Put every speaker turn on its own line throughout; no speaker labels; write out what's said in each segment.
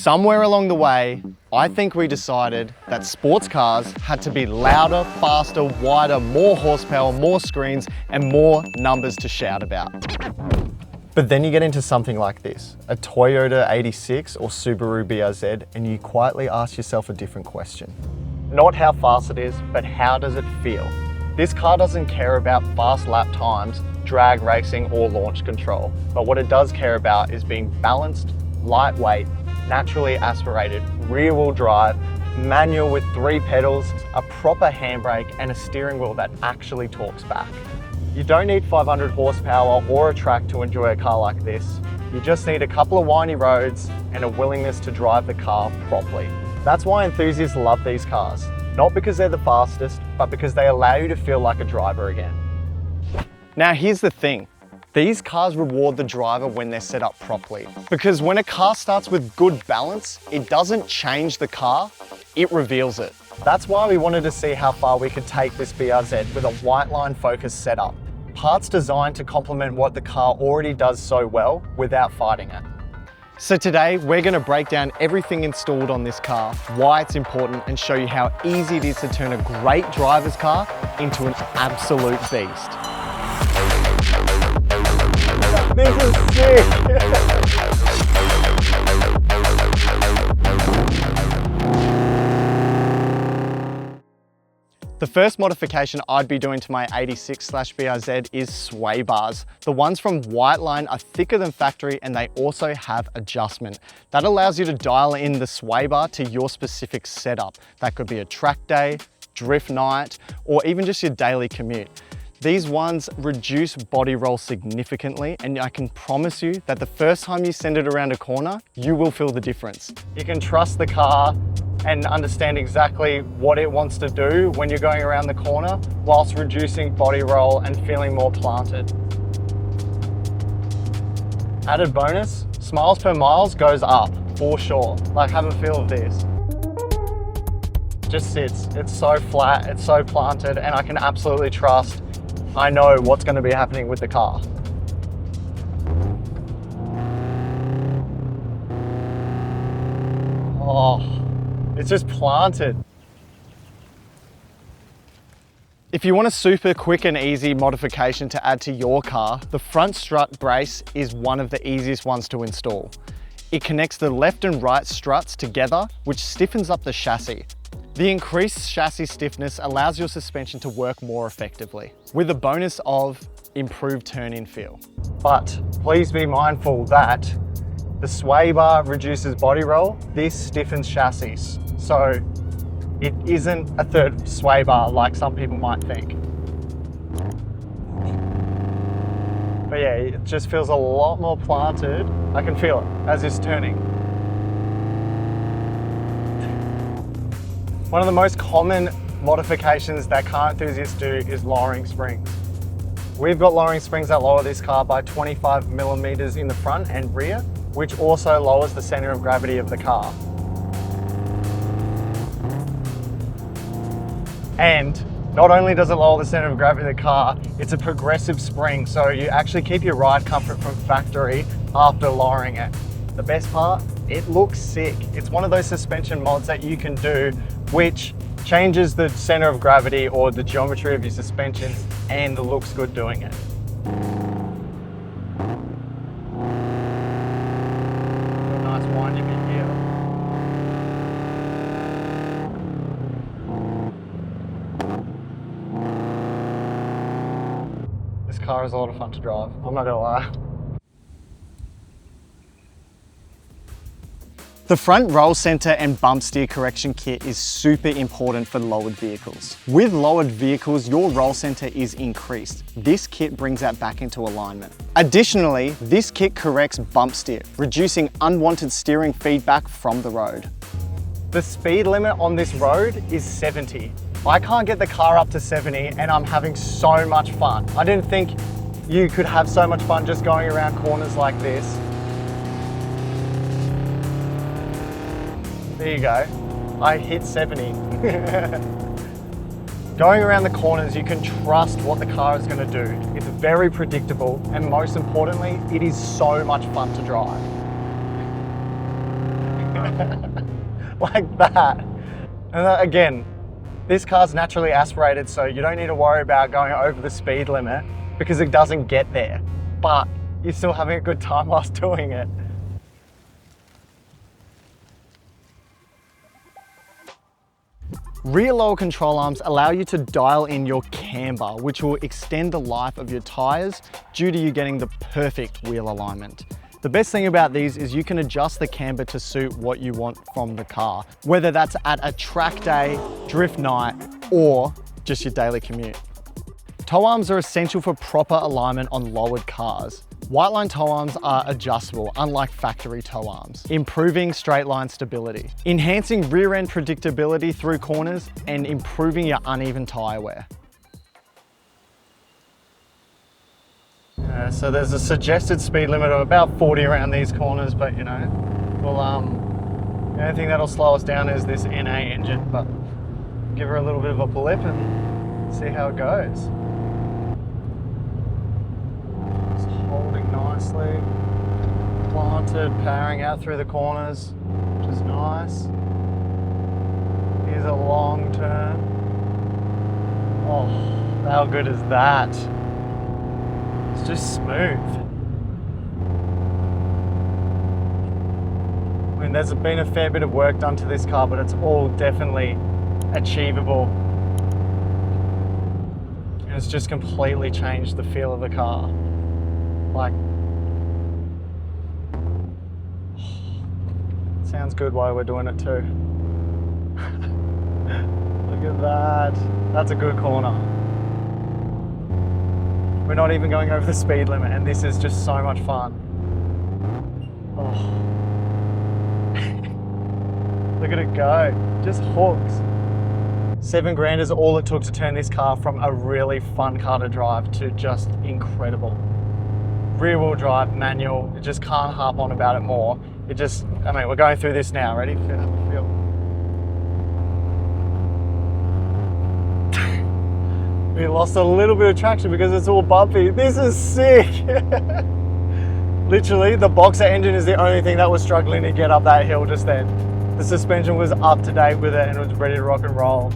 Somewhere along the way, I think we decided that sports cars had to be louder, faster, wider, more horsepower, more screens, and more numbers to shout about. But then you get into something like this, a Toyota 86 or Subaru BRZ, and you quietly ask yourself a different question. Not how fast it is, but how does it feel? This car doesn't care about fast lap times, drag racing, or launch control. But what it does care about is being balanced, lightweight, naturally aspirated, rear wheel drive, manual with 3 pedals, a proper handbrake, and a steering wheel that actually talks back. You don't need 500 horsepower or a track to enjoy a car like this. You just need a couple of windy roads and a willingness to drive the car properly. That's why enthusiasts love these cars. Not because they're the fastest, but because they allow you to feel like a driver again. Now here's the thing. These cars reward the driver when they're set up properly. Because when a car starts with good balance, it doesn't change the car, it reveals it. That's why we wanted to see how far we could take this BRZ with a Whiteline focused setup. Parts designed to complement what the car already does so well without fighting it. So today, we're going to break down everything installed on this car, why it's important, and show you how easy it is to turn a great driver's car into an absolute beast. This is sick! The first modification I'd be doing to my 86/BRZ is sway bars. The ones from Whiteline are thicker than factory and they also have adjustment. That allows you to dial in the sway bar to your specific setup. That could be a track day, drift night, or even just your daily commute. These ones reduce body roll significantly, and I can promise you that the first time you send it around a corner, you will feel the difference. You can trust the car and understand exactly what it wants to do when you're going around the corner, whilst reducing body roll and feeling more planted. Added bonus, smiles per miles goes up, for sure. Like, have a feel of this. Just sits, it's so flat, it's so planted, and I can absolutely trust I know what's going to be happening with the car. Oh, it's just planted. If you want a super quick and easy modification to add to your car, the front strut brace is one of the easiest ones to install. It connects the left and right struts together, which stiffens up the chassis. The increased chassis stiffness allows your suspension to work more effectively, with a bonus of improved turn-in feel. But please be mindful that the sway bar reduces body roll, this stiffens chassis. So it isn't a third sway bar like some people might think. But yeah, it just feels a lot more planted. I can feel it as it's turning. One of the most common modifications that car enthusiasts do is lowering springs. We've got lowering springs that lower this car by 25 millimeters in the front and rear, which also lowers the center of gravity of the car. And not only does it lower the center of gravity of the car, it's a progressive spring, so you actually keep your ride comfort from factory after lowering it. The best part, it looks sick. It's one of those suspension mods that you can do which changes the center of gravity or the geometry of your suspension, and it looks good doing it. A nice winding in here. This car is a lot of fun to drive, I'm not gonna lie. The front roll center and bump steer correction kit is super important for lowered vehicles. With lowered vehicles, your roll center is increased. This kit brings that back into alignment. Additionally, this kit corrects bump steer, reducing unwanted steering feedback from the road. The speed limit on this road is 70. I can't get the car up to 70 and I'm having so much fun. I didn't think you could have so much fun just going around corners like this. There you go, I hit 70. Going around the corners, you can trust what the car is going to do. It's very predictable, and most importantly, it is so much fun to drive. like that. And again, this car's naturally aspirated, so you don't need to worry about going over the speed limit because it doesn't get there, but you're still having a good time whilst doing it. Rear lower control arms allow you to dial in your camber, which will extend the life of your tyres due to you getting the perfect wheel alignment. The best thing about these is you can adjust the camber to suit what you want from the car, whether that's at a track day, drift night, or just your daily commute. Toe arms are essential for proper alignment on lowered cars. Whiteline toe arms are adjustable, unlike factory toe arms, improving straight line stability, enhancing rear end predictability through corners, and improving your uneven tyre wear. So there's a suggested speed limit of about 40 around these corners, but you know, we'll, the only thing that'll slow us down is this NA engine, but give her a little bit of a blip and see how it goes. Holding nicely, planted, powering out through the corners, which is nice. Here's a long turn. Oh, how good is that? It's just smooth. I mean, there's been a fair bit of work done to this car, but it's all definitely achievable. And it's just completely changed the feel of the car. Like, sounds good while we're doing it too. Look at that. That's a good corner. We're not even going over the speed limit, and this is just so much fun. Oh. Look at it go. Just hooks. $7 is all it took to turn this car from a really fun car to drive to just incredible. Rear wheel drive, manual, you just can't harp on about it more. It just, I mean, we're going through this now. Ready? Feel. We lost a little bit of traction because it's all bumpy. This is sick. Literally, the boxer engine is the only thing that was struggling to get up that hill just then. The suspension was up to date with it and it was ready to rock and roll.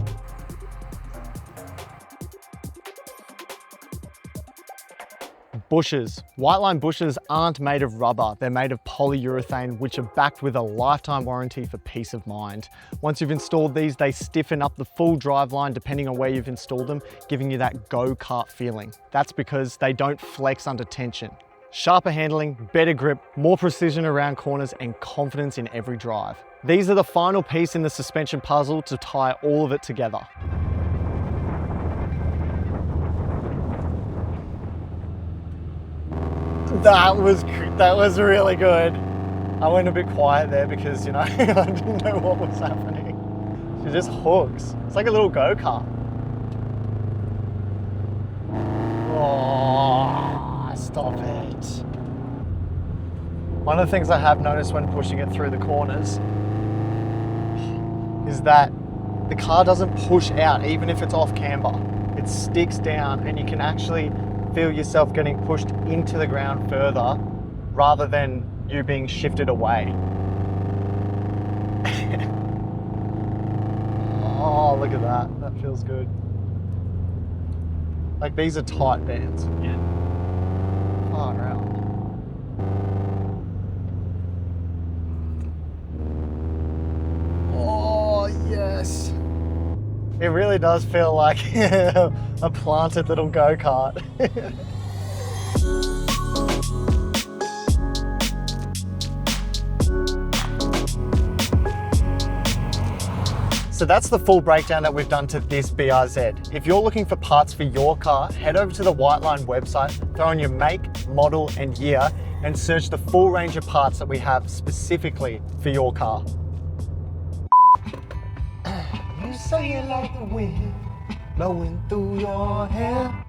Bushes. Whiteline bushes aren't made of rubber, they're made of polyurethane, which are backed with a lifetime warranty for peace of mind. Once you've installed these, they stiffen up the full driveline depending on where you've installed them, giving you that go-kart feeling. That's because they don't flex under tension. Sharper handling, better grip, more precision around corners, and confidence in every drive. These are the final piece in the suspension puzzle to tie all of it together. That was really good. I went a bit quiet there because, you know, I didn't know what was happening. She just hooks. It's like a little go-kart. Oh, stop it. One of the things I have noticed when pushing it through the corners is that the car doesn't push out even if it's off camber. It sticks down and you can actually feel yourself getting pushed into the ground further rather than you being shifted away. Oh, look at that. That feels good. Like, these are tight bands. Yeah. Far out. Oh, yes. It really does feel like a planted little go-kart. So that's the full breakdown that we've done to this BRZ. If you're looking for parts for your car, head over to the Whiteline website, throw in your make, model, and year, and search the full range of parts that we have specifically for your car. You say you like the wind blowing through your hair.